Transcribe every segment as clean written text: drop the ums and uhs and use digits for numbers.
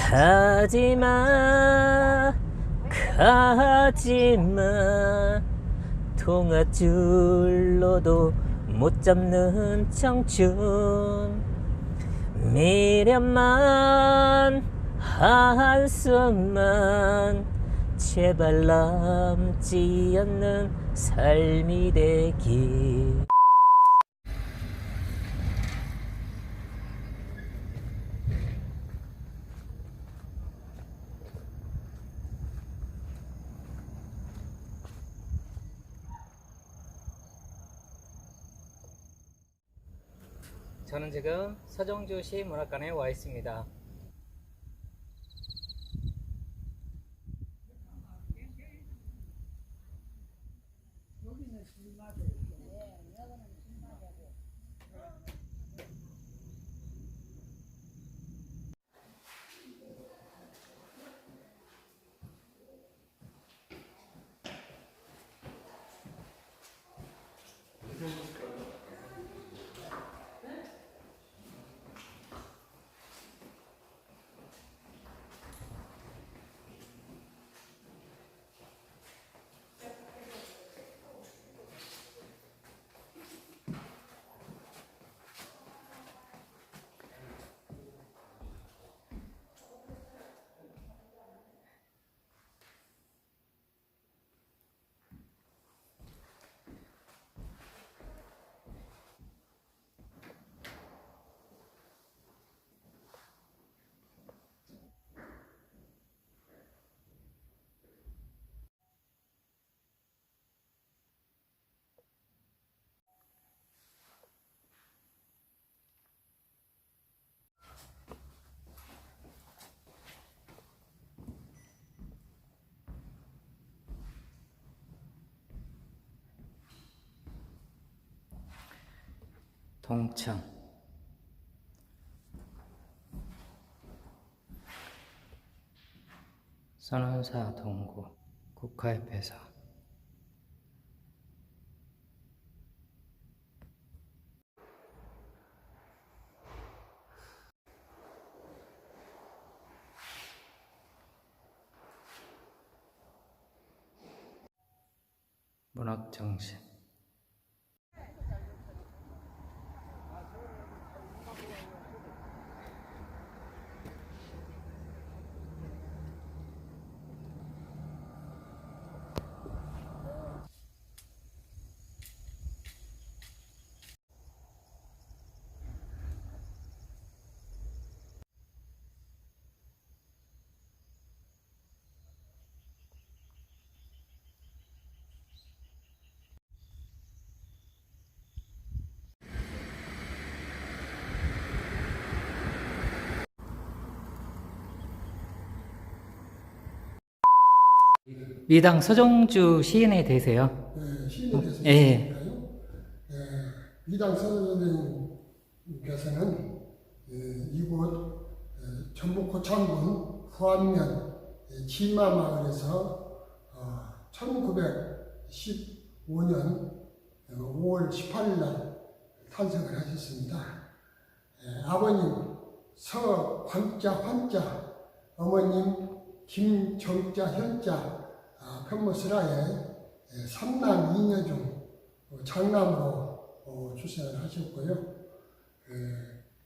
가지마 가지마 통화줄로도 못 잡는 청춘 미련만 한숨만 제발 남지 않는 삶이 되길. 저는 지금 서정주시 문학관에 와 있습니다. 동청 선원사 동구 국가협회사 문학정신 미당 서정주 시인에 대해서요. 네, 시인에 대해서 예. 말씀드릴까요? 미당 선생님께서는 이곳 전북 고창군 후안면 치마마을에서 1915년 5월 18일 날 탄생을 하셨습니다. 아버님 서광자 환자, 어머님 김정자 현자, 편모스라의 3남 2녀 중 장남으로 출생을 하셨고요.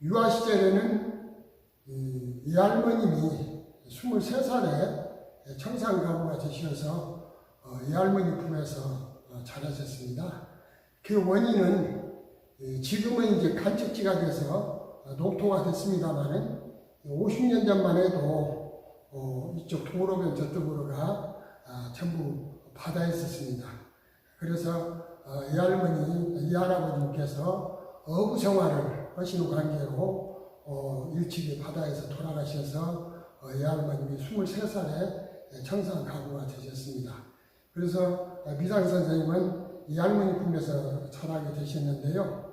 유아 시절에는 이 할머님이 23살에 청산가부가 되셔서 이 할머니 품에서 자라셨습니다. 그 원인은 지금은 이제 간척지가 돼서 농토가 됐습니다만은 50년 전만 해도 이쪽 도로변 저쪽으로가 전부 바다에 있었습니다. 그래서 이 할머니, 이 할아버님께서 어부 생활을 하시는 관계로 일찍이 바다에서 돌아가셔서 이 할머님이 23살에 청산 가부가 되셨습니다. 그래서 미상 선생님은 이 할머니 품에서 자라게 되셨는데요.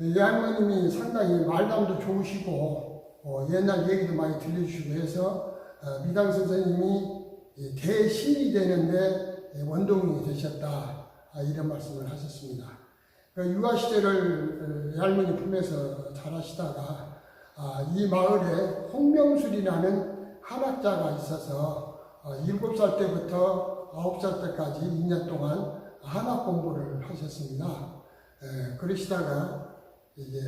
이 할머님이 상당히 말담도 좋으시고 옛날 얘기도 많이 들려주시고 해서 미당 선생님이 대신이 되는데 원동이 되셨다, 이런 말씀을 하셨습니다. 유아 시절을 할머니 품에서 자라시다가 이 마을에 홍명술이라는 한학자가 있어서 7살 때부터 9살 때까지 2년 동안 한학 공부를 하셨습니다. 그러시다가 이제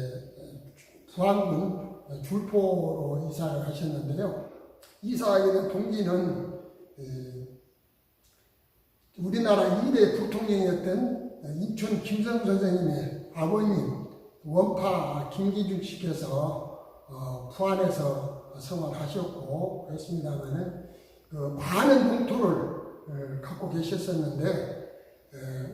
부안군 줄포로 이사를 하셨는데요. 이사하게 된 동기는 우리나라 2대 부통령이었던 인천 김성수 선생님의 아버님 원파 김기중 씨께서 부안에서 생활하셨고 그렇습니다만은 많은 공토를 갖고 계셨었는데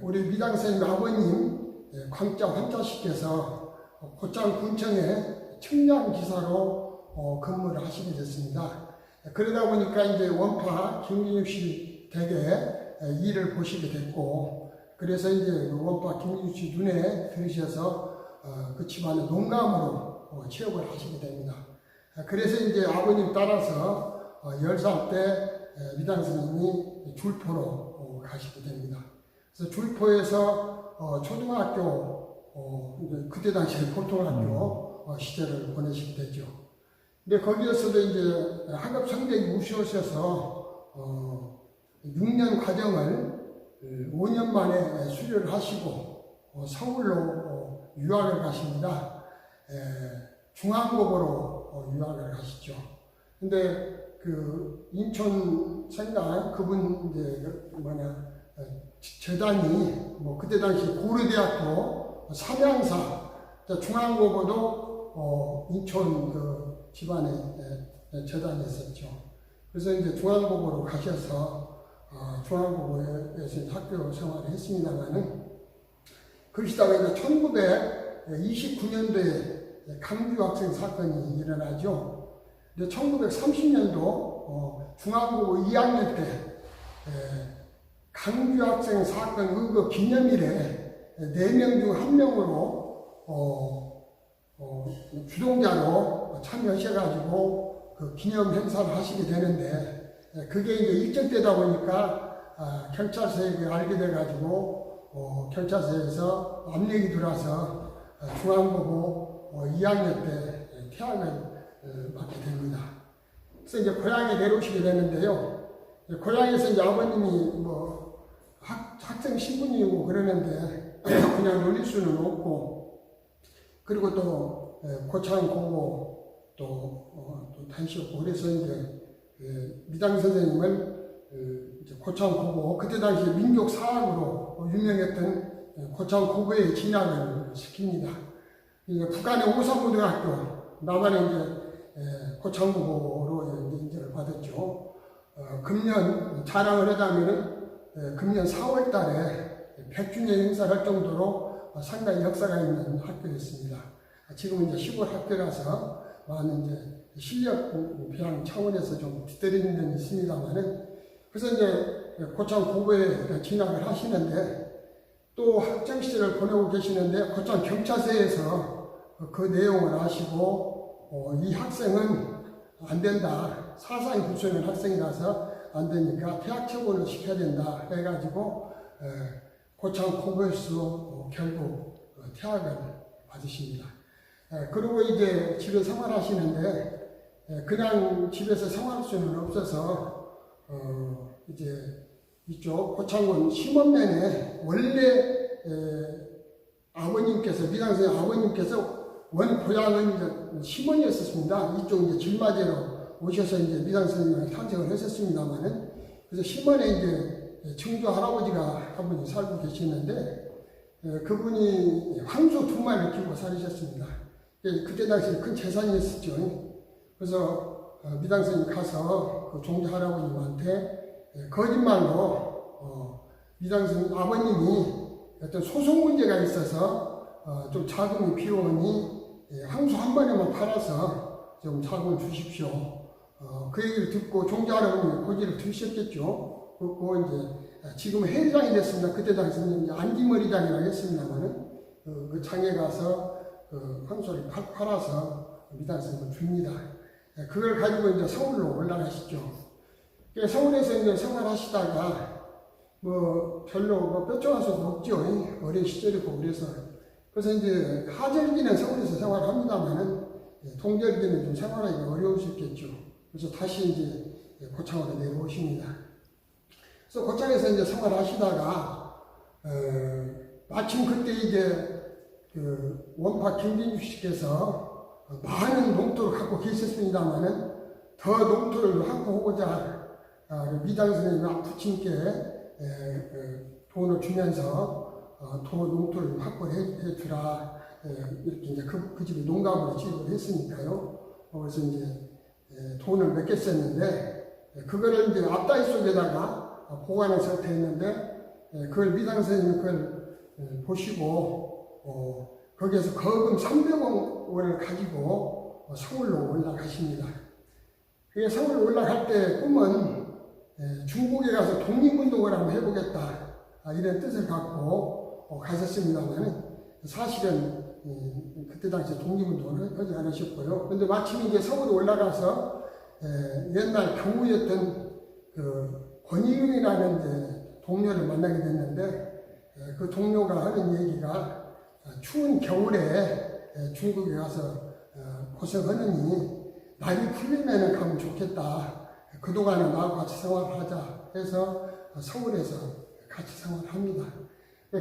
우리 미당 선생님 아버님 광자 환자 씨께서 고창 군청의 청량지사로 근무를 하시게 됐습니다. 그러다 보니까 이제 원파 김기중 씨 댁에 일을 보시게 됐고, 그래서 이제 원파 김기중 씨 눈에 들으셔서 그 집안의 농감으로 취업을 하시게 됩니다. 그래서 이제 아버님 따라서 10살 때 미당 스님이 줄포로 가시게 됩니다. 그래서 줄포에서 초등학교, 그때 당시에 고등학교 시절을 보내시게 되죠. 근데 거기에서도 이제 학업 성적이 우수하셔서 6년 과정을 5년 만에 수료를 하시고 서울로 유학을 가십니다. 중앙고보로 유학을 가시죠. 근데 그 인천 생각 그분 이제 재단이 그때 당시 고려대학교 삼양사 중앙고보도 인천 그 집안에 재단이 있었죠. 그래서 이제 중앙고보로 가셔서 중앙고보에서 학교 생활을 했습니다만은 그러시다가 이제 1929년도에 강주 학생 사건이 일어나죠. 근데 1930년도 중앙고보 2학년 때 강주 학생 사건 의거 기념일에 4명 중 1명으로 주동자로 참여하셔가지고 그 기념 행사를 하시게 되는데 그게 이제 일정되다 보니까 경찰서에 알게 돼가지고 경찰서에서 압력이 들어와서 중앙고보 2학년 때 퇴학을 받게 됩니다. 그래서 이제 고향에 내려오시게 되는데요. 고향에서 이제 아버님이 학생 신분이고 그러는데 그냥 놀릴 수는 없고, 그리고 또 고창고보 또 다니셨고, 그래서 이제 미당 선생님을 이제 고창고보, 그때 당시 민족사학으로 유명했던 고창고보에 진학을 시킵니다. 이제 북한의 오산고등학교, 남한의 이제 고창고보로 인정을 받았죠. 금년 자랑을 하자면은 금년 4월 달에 100주년 행사를 할 정도로 상당히 역사가 있는 학교였습니다. 지금은 이제 시골 학교라서 많은 이제 실력 비양 차원에서 좀 뒤떨어진 면이 있습니다만은, 그래서 이제 고창 고보에 진학을 하시는데 또 학창 시절을 보내고 계시는데 고창 경찰서에서 그 내용을 아시고 이 학생은 안 된다, 사상이 불순한 학생이라서 안 되니까 퇴학 처분을 시켜야 된다 해가지고 고창 고보에서 결국 퇴학을 받으십니다. 그리고 이제 집에 생활하시는데 그냥 집에서 생활할 수는 없어서 이제 이쪽 고창군 심원면에 원래 아버님께서 미당선생 아버님께서 원 고향은 이제 심원이었습니다. 이쪽 이제 질맞이로 오셔서 이제 미당 선생님을 탄생을 했었습니다만은, 그래서 심원에 이제 청주 할아버지가 한 분이 살고 계시는데 그분이 황소 2마리를 키우고 살으셨습니다. 그때 당시에 큰 재산이 있었죠. 그래서 미당 선생님 가서 그 종자 할아버님한테 거짓말로 미당 선생님 아버님이 어떤 소송 문제가 있어서 좀 자금이 필요하니 황소 1마리만 팔아서 좀 자금을 주십시오. 그 얘기를 듣고 종자 할아버님이 고지를 들으셨겠죠. 그리고 이제 지금 회장이 됐습니다. 그때 당시에는 안기머리장이라고 했습니다만은 그 장에 가서 황소를 팔아서 미당 선생님을 줍니다. 그걸 가지고 이제 서울로 올라가시죠. 서울에서 이제 생활하시다가 별로 뼈조할 수가 없죠. 어린 시절이고 그래서 이제 하절기는 서울에서 생활합니다만은 동절기는 좀 생활하기가 어려우셨겠죠. 그래서 다시 이제 고창으로 내려오십니다. 그래서 고창에서 이제 생활하시다가 마침 그때 이제 그 원파 김진주 씨께서 많은 농토를 갖고 계셨습니다만은 더 농토를 확보하고자 미당 선생님 부친께 돈을 주면서 도 농토를 확보를 해주라 이렇게 이제 그 집이 농가로 지급을 했으니까요. 그래서 이제 돈을 몇 개 썼는데 그거를 이제 앞다리 속에다가 보관을 상태했는데 그걸 미당 선생님이 그걸 보시고 거기에서 거금 300원을 가지고 서울로 올라가십니다. 그게 서울 올라갈 때 꿈은 중국에 가서 독립운동을 한번 해보겠다 이런 뜻을 갖고 가셨습니다만 사실은 그때 당시 독립운동을 하지 않으셨고요. 근데 마침 이제 서울에 올라가서 옛날 교우였던 그 권희윤이라는 동료를 만나게 됐는데 그 동료가 하는 얘기가 추운 겨울에 중국에 가서 고생하느니 날이 풀리면 가면 좋겠다. 그동안은 나하고 같이 생활하자 해서 서울에서 같이 생활합니다.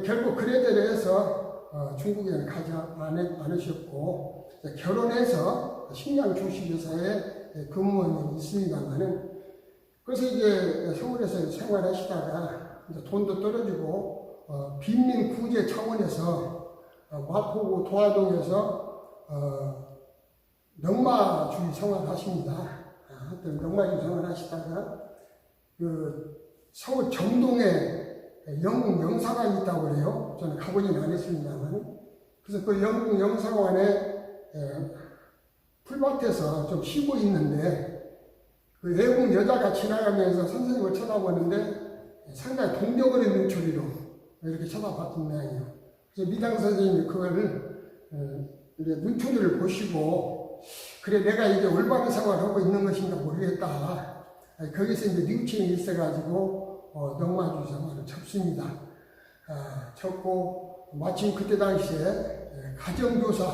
결국 그래대로 해서 중국에는 가지 않으셨고 결혼해서 식량 주식회사에 근무원이 있습니다만은 그래서 이제 서울에서 생활하시다가 이제 돈도 떨어지고 빈민 구제 차원에서 마포구 도화동에서 농마주의 생활하십니다. 하여튼 농마주의 생활하시다가 그 서울 정동에 영국 영사관이 있다고 그래요. 저는 가보지는 않았습니다만. 그래서 그 영국 영사관에 풀밭에서 좀 쉬고 있는데 그 외국 여자가 지나가면서 선생님을 쳐다보는데 상당히 동경어린 눈초리로 이렇게 쳐다봤던 모양이에요. 그래서 미당 선생님이 그거를 눈초리를 보시고 그래 내가 이제 올바른 생활을 하고 있는 것인가 모르겠다. 거기서 이제 뉘우침이 있어가지고 농마주 생활을 접습니다. 접고 마침 그때 당시에 가정교사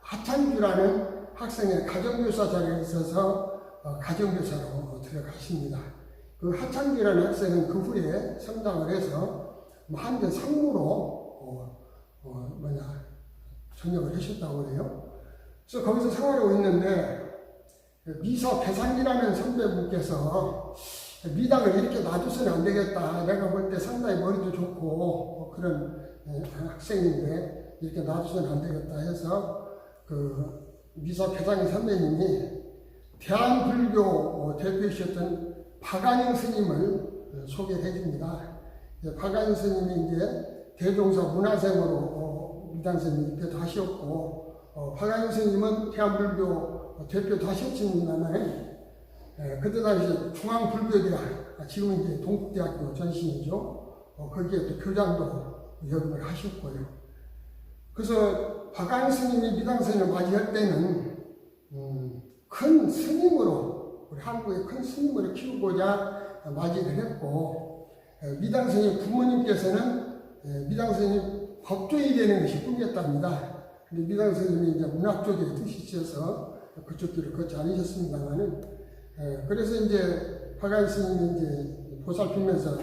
하창규라는 학생의 가정교사 자리에 있어서 가정교사로 들어가십니다. 그 하창규라는 학생은 그 후에 성장을 해서 한전 상무로 전역을 하셨다고 그래요. 그래서 거기서 생활하고 있는데 미서 배상기라는 선배분께서 미당을 이렇게 놔두서는 안 되겠다. 내가 볼 때 상당히 머리도 좋고 그런 학생인데 이렇게 놔두서는 안 되겠다 해서 그 미서 배상기 선배님이 대한불교 대표이셨던 박안영 스님을 소개해 줍니다. 박안영 스님이 이제 대종사 문화생으로 미당 스님이 입회도 하셨고 박안영 스님은 대한불교 대표도 하셨지만 그때 당시 중앙불교대학, 지금은 이제 동국대학교 전신이죠. 거기에 또 교장도 역임을 하셨고요. 그래서 박안 스님이 미당 스님을 맞이할 때는 큰 스님으로, 우리 한국의 큰 스님으로 키우고자 맞이를 했고, 미당 스님 부모님께서는 미당 스님 법조인이 되는 것이 꿈이었답니다. 근데 미당 스님이 이제 문학 쪽에 뜻이셔서 그쪽 길을 걷지 않으셨습니다만은 그래서 이제 박안 스님이 이제 보살피면서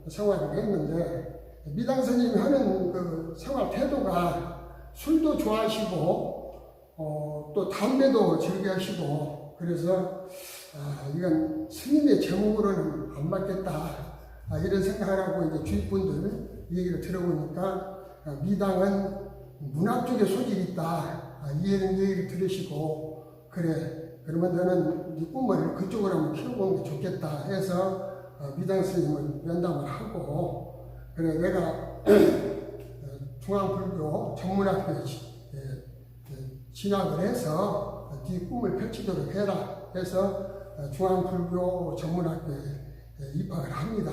생활을 했는데 미당 스님이 하는 그 생활 태도가 술도 좋아하시고 또 담배도 즐겨하시고 그래서 이건 스님의 제목으로는 안 맞겠다 이런 생각을 하고 이제 주위 분들 얘기를 들어보니까 미당은 문학 쪽에 소질이 있다 이런 얘기를 들으시고 그래 그러면 너는 네 꿈을 그쪽으로 한번 키워보는 게 좋겠다 해서 미당 스님을 면담을 하고 그래 내가 중앙불교 전문학교에 진학을 해서 네 꿈을 펼치도록 해라 해서 중앙불교 전문학교에 입학을 합니다.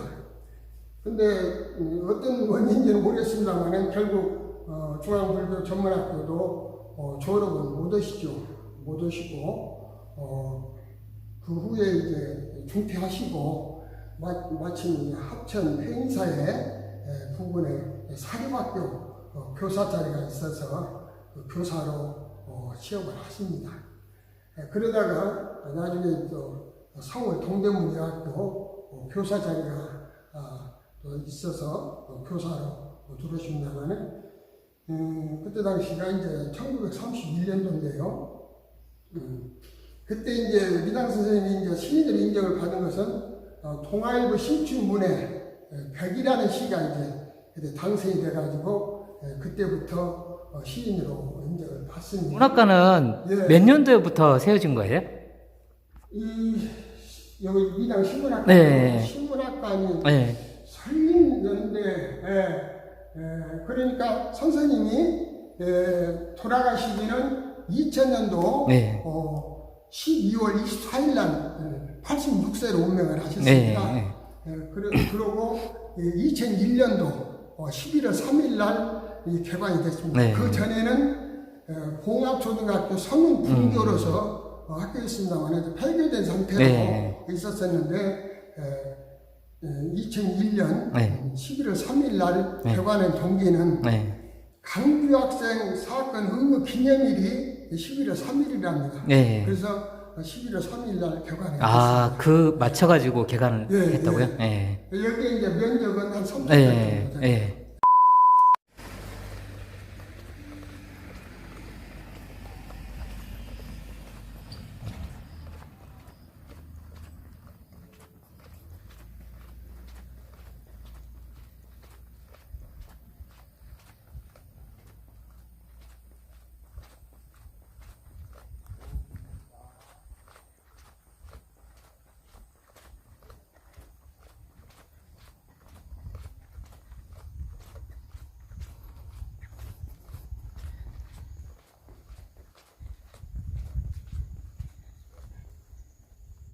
근데 어떤 원인인지는 모르겠습니다만 결국 중앙불교 전문학교도 졸업은 못 하시고 그 후에 이제 중퇴하시고 마침 합천 회인사에 부근에 사립학교 교사 자리가 있어서 교사로 취업을 하십니다. 그러다가 나중에 또 서울 동대문대학교 교사 자리가 또 있어서 교사로 들어오십니다만은 그때 당시가 이제 1931년도인데요. 그때 이제 미당 선생님이 이제 시인으로 인정을 받은 것은 동아일보 신춘문예 100이라는 시가 이제 그때 당선이 돼가지고 그때부터 시인으로 인정을 받습니다. 문학관은 예. 몇 년도부터 세워진 거예요? 여기 미당 신문학관, 네. 신문학관이 네. 설립연대, 그러니까 선생님이 돌아가시기는 2000년도 네. 12월 24일 날 86세로 운명을 하셨습니다. 네. 그러고 2001년도 11월 3일 날 개관이 됐습니다. 네. 그 전에는 공합초등학교 성인 분교로서 학교였습니다만 폐교된 상태로 네. 있었었는데 2001년 네. 11월 3일 날 네. 개관한 동기는 네. 강규 학생 사건 의무 기념일이 11월 3일이랍니다. 네. 그래서 11월 3일 날 개관을 아, 했습니다. 그 맞춰가지고 개관을 예, 했다고요? 예. 네. 여기에 이제 면적은 한 3,000m 네. 정도 네.